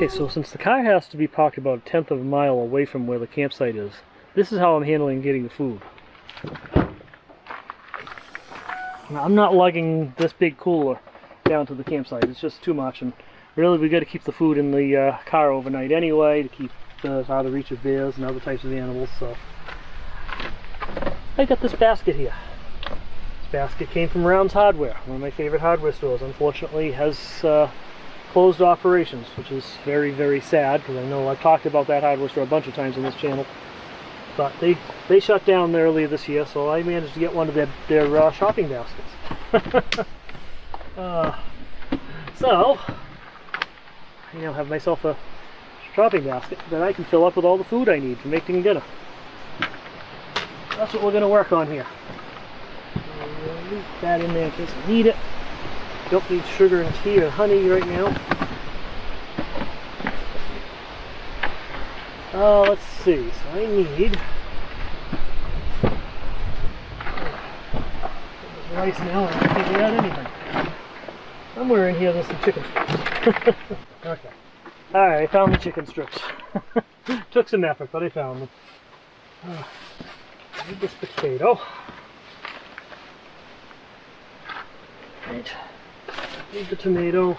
Okay, so since the car has to be parked about a tenth of a mile away from where the campsite is, this is how I'm handling getting the food. Now, I'm not lugging this big cooler down to the campsite. It's just too much, and really we got to keep the food in the car overnight anyway to keep out of the reach of bears and other types of animals. So I got this basket here. This basket came from Round's Hardware, one of my favorite hardware stores. Unfortunately, has closed operations, which is very, very sad, because I know I've talked about that hardware store a bunch of times on this channel. But they shut down earlier this year, so I managed to get one of their shopping baskets. So I now have myself a shopping basket that I can fill up with all the food I need for making dinner. That's what we're going to work on here. Leave that in there in case I need it. Don't need sugar and tea or honey right now. Let's see. So I need rice now. I don't think we got anything. Somewhere in here there's some chicken strips. Okay. Alright, I found the chicken strips. Took some effort, but I found them. I need this potato. Right. Need the tomato.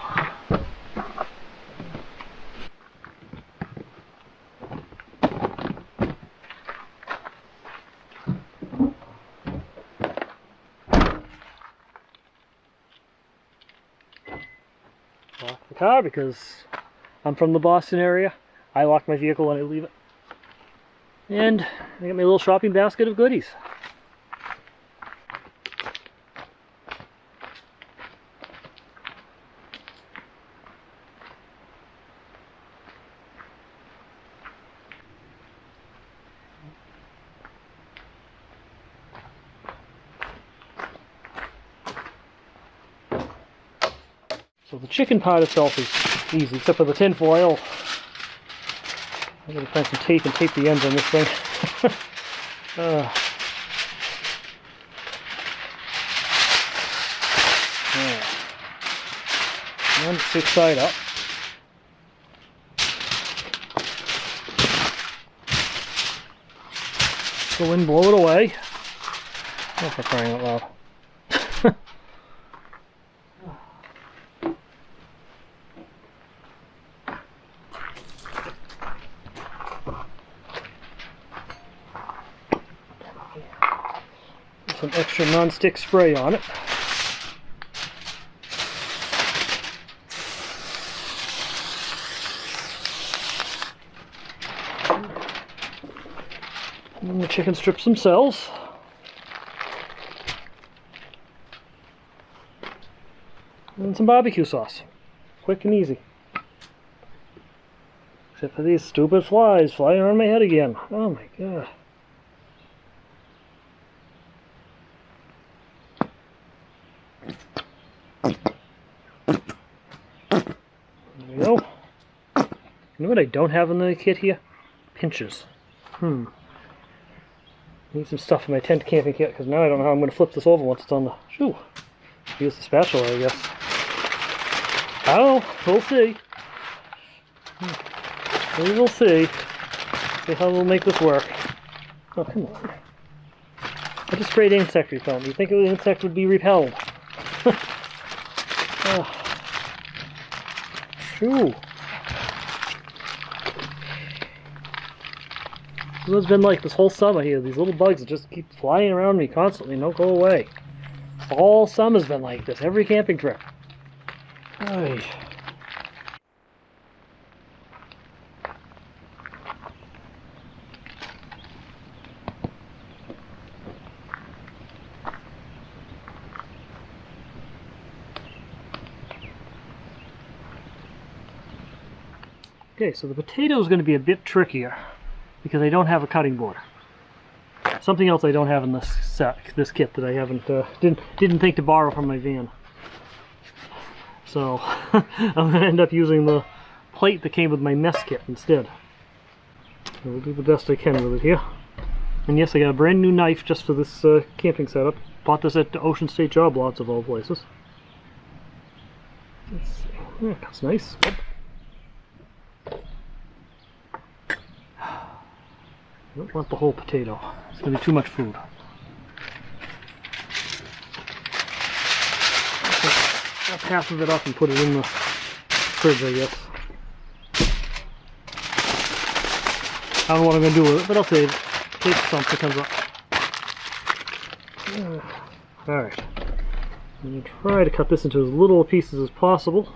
Lock the car because I'm from the Boston area. I lock my vehicle when I leave it. And I got my little shopping basket of goodies. So the chicken part itself is easy, except for the tin foil. I'm going to find some tape and tape the ends on this thing. One stick side up. Go in, blow it away. Oh, for crying out loud. Some extra non-stick spray on it. And then the chicken strips themselves. And some barbecue sauce. Quick and easy. Except for these stupid flies flying around my head again. Oh my god. There we go. You know what I don't have in the kit here? Pinchers. Need some stuff in my tent camping kit, because now I don't know how I'm going to flip this over once it's on the shoe. Use the spatula, I guess. I don't know. We'll see. We will see. See how we'll make this work. Oh, come on. I just sprayed insect repellent. You'd think an insect would be repelled. Shoo. This is what it's been like this whole summer here. These little bugs that just keep flying around me constantly and don't go away. All summer's been like this. Every camping trip. Ay. Okay, so the potato is going to be a bit trickier because I don't have a cutting board. Something else I don't have in this kit that I haven't didn't think to borrow from my van. So I'm going to end up using the plate that came with my mess kit instead. So we'll do the best I can with it here. And yes, I got a brand new knife just for this camping setup. Bought this at Ocean State Job Lots of all places. Let's see. Yeah, that's nice. I don't want the whole potato. It's going to be too much food. I'll cut half of it up and put it in the fridge, I guess. I don't know what I'm going to do with it, but I'll save it in case something comes up. Alright. I'm going to try to cut this into as little pieces as possible.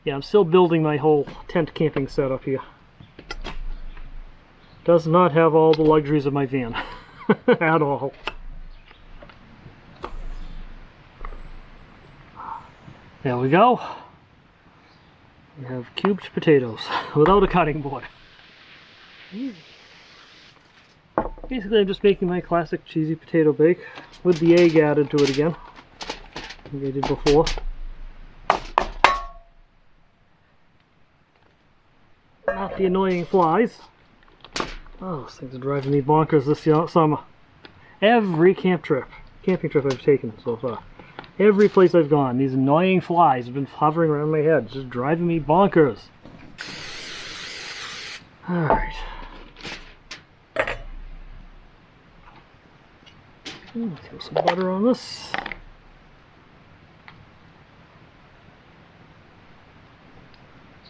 Yeah, I'm still building my whole tent camping setup here. Does not have all the luxuries of my van at all. There we go. We have cubed potatoes without a cutting board. Basically, I'm just making my classic cheesy potato bake with the egg added to it again, like I did before. Not the annoying flies. Oh, those things are driving me bonkers this summer. Every camping trip I've taken so far, every place I've gone, these annoying flies have been hovering around my head, just driving me bonkers. Alright. Let's throw some butter on this.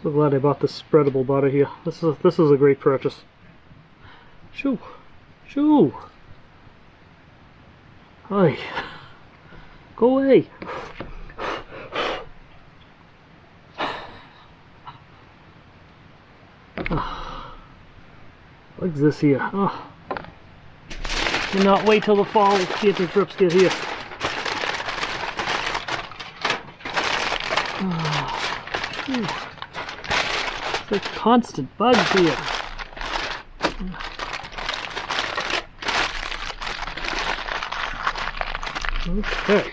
So glad I bought this spreadable butter here. This is a great purchase. Shoo! Shoo! Hi! Go away! What's this here? Oh. Cannot wait till the fall camping trips get here. There's constant bugs here. Okay.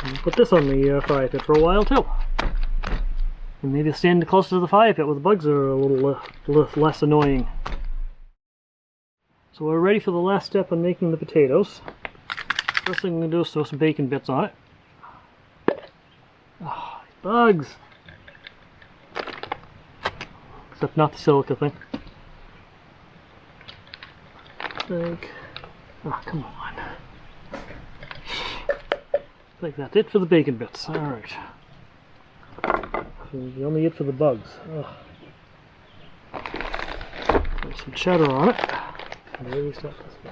I'll put this on the fire pit for a while too. And maybe stand closer to the fire pit where the bugs are a little less annoying. So we're ready for the last step on making the potatoes. First thing I'm going to do is throw some bacon bits on it. Oh, bugs! Except not the silica thing. Like, oh, come on. Like that. It for the bacon bits. Alright. Only it for the bugs. Put some cheddar on it. Maybe start this way.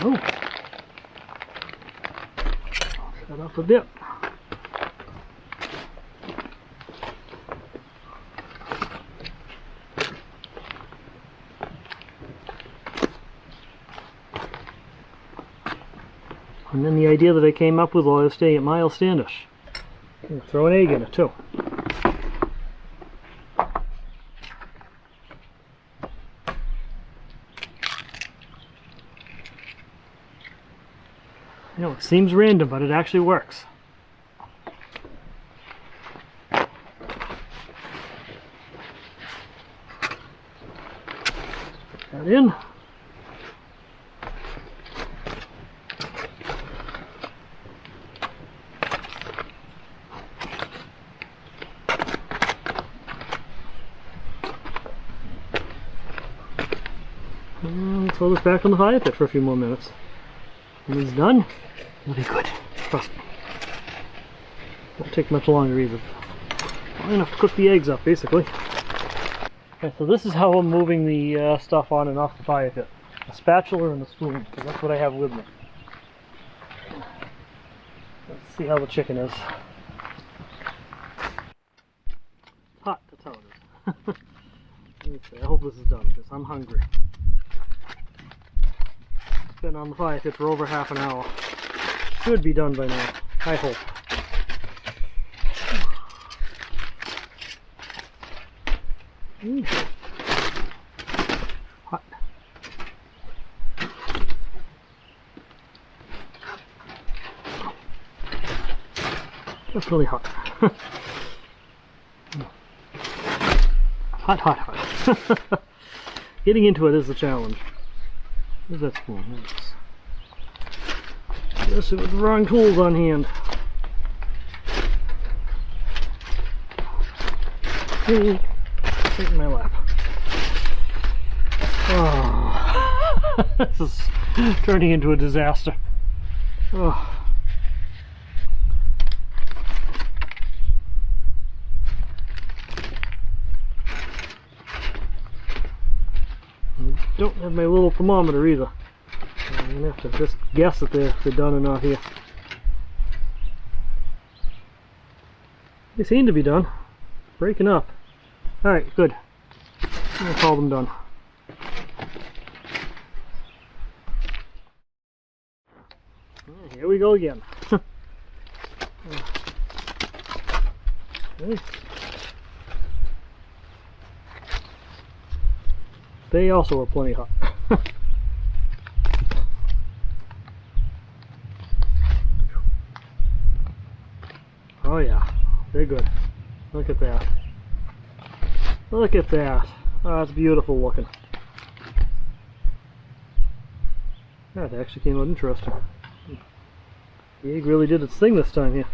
Oh. Shut up a bit. And then the idea that I came up with while I was staying at Miles Standish. Throw an egg in it too. You know, it seems random, but it actually works. Put that in. And throw this back on the fire pit for a few more minutes. When it's done, it'll be good. Trust me. Won't take much longer either. Long enough to cook the eggs up, basically. Okay, so this is how I'm moving the stuff on and off the fire pit. A spatula and a spoon, because that's what I have with me. Let's see how the chicken is. Hot, that's how it is. Let's see, I hope this is done, because I'm hungry. Been on the fire pit for over half an hour. Should be done by now, I hope. Hot. Definitely hot. Hot, hot, hot. Getting into it is the challenge. Where's that spoon? Guess it was the wrong tools on hand. Hey, right in my lap. Oh, this is turning into a disaster. Oh. I don't have my little thermometer either. I'm gonna have to just guess if they're done or not here. They seem to be done. Breaking up. Alright, good. I'm gonna call them done. Here we go again. Okay. They also are plenty hot. Oh yeah, they're good. Look at that. Look at that. Oh, that's beautiful looking. That actually came out interesting. The egg really did its thing this time here.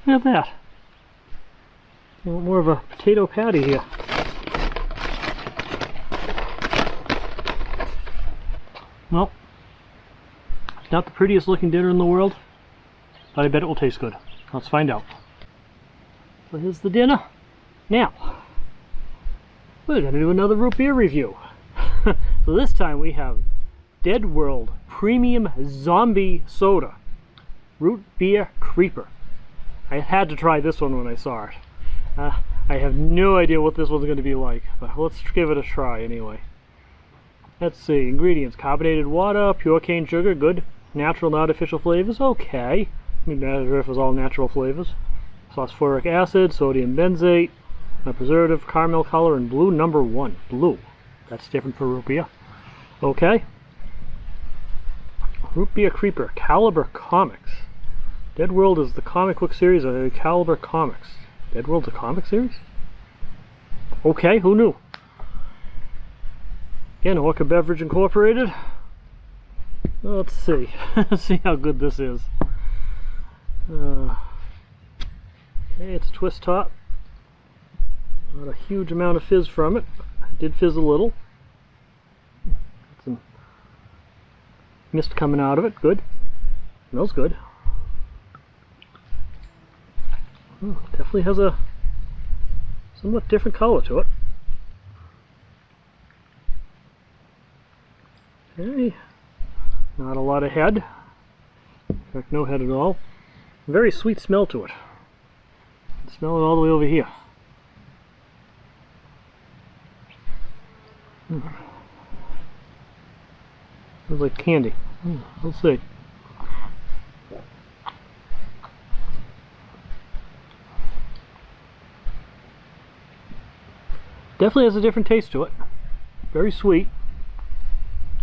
Look at that. A little more of a potato patty here. Well, it's not the prettiest looking dinner in the world, but I bet it will taste good. Let's find out. So here's the dinner. Now, we're going to do another root beer review. So this time we have Dead World Premium Zombie Soda. Root Beer Creeper. I had to try this one when I saw it. I have no idea what this one's going to be like, but let's give it a try anyway. Let's see, ingredients: carbonated water, pure cane sugar, good. Natural and artificial flavors, okay. It'd be better if it was all natural flavors. Phosphoric acid, sodium benzate, a preservative, caramel color, and blue number 1. Blue. That's different for root beer. Okay. Root Beer Creeper, Caliber Comics. Dead World is the comic book series of Caliber Comics. Dead World's a comic series? Okay, who knew? Again, Orca Beverage Incorporated. Let's see. Let's see how good this is. Okay, it's a twist top. Not a huge amount of fizz from it. It did fizz a little. Got some mist coming out of it. Good. Smells good. Definitely has a somewhat different color to it. Okay, not a lot of head. In fact, no head at all. Very sweet smell to it. Smell it all the way over here. Smells like candy. Let's see. Definitely has a different taste to it. Very sweet.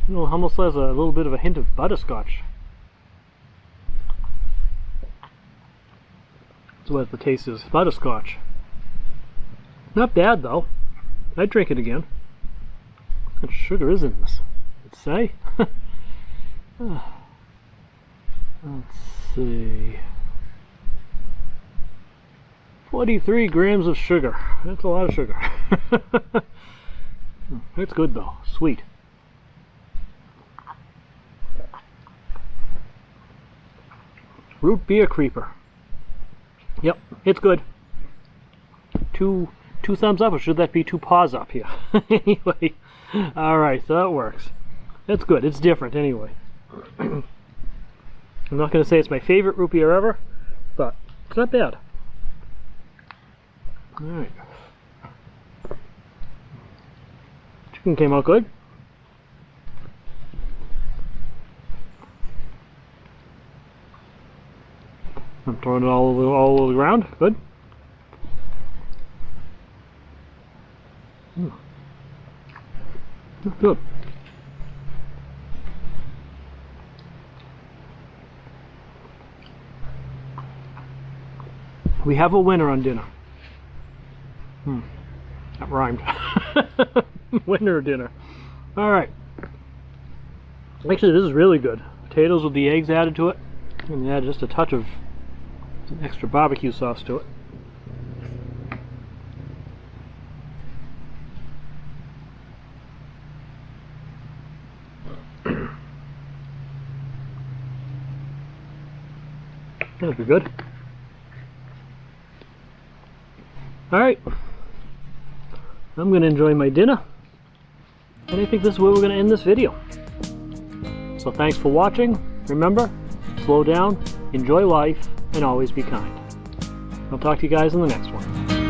You know, almost has a little bit of a hint of butterscotch. That's what the taste is. Butterscotch. Not bad though. I'd drink it again. How much sugar is in this? Let's say. Let's see. 43 grams of sugar. That's a lot of sugar. It's good though. Sweet. Root Beer Creeper. Yep, it's good. Two thumbs up, or should that be 2 paws up here? Anyway, alright, so that works. That's good. It's different anyway. I'm not going to say it's my favorite root beer ever, but it's not bad. Alright. Chicken came out good. Throwing it all over the ground. Good. Good. We have a winner on dinner. That rhymed. Winner dinner. Alright. Actually, this is really good. Potatoes with the eggs added to it. And add just a touch of some extra barbecue sauce to it. That'd be good. Alright. I'm going to enjoy my dinner. And I think this is where we're going to end this video. So thanks for watching. Remember, slow down, enjoy life, and always be kind. I'll talk to you guys in the next one.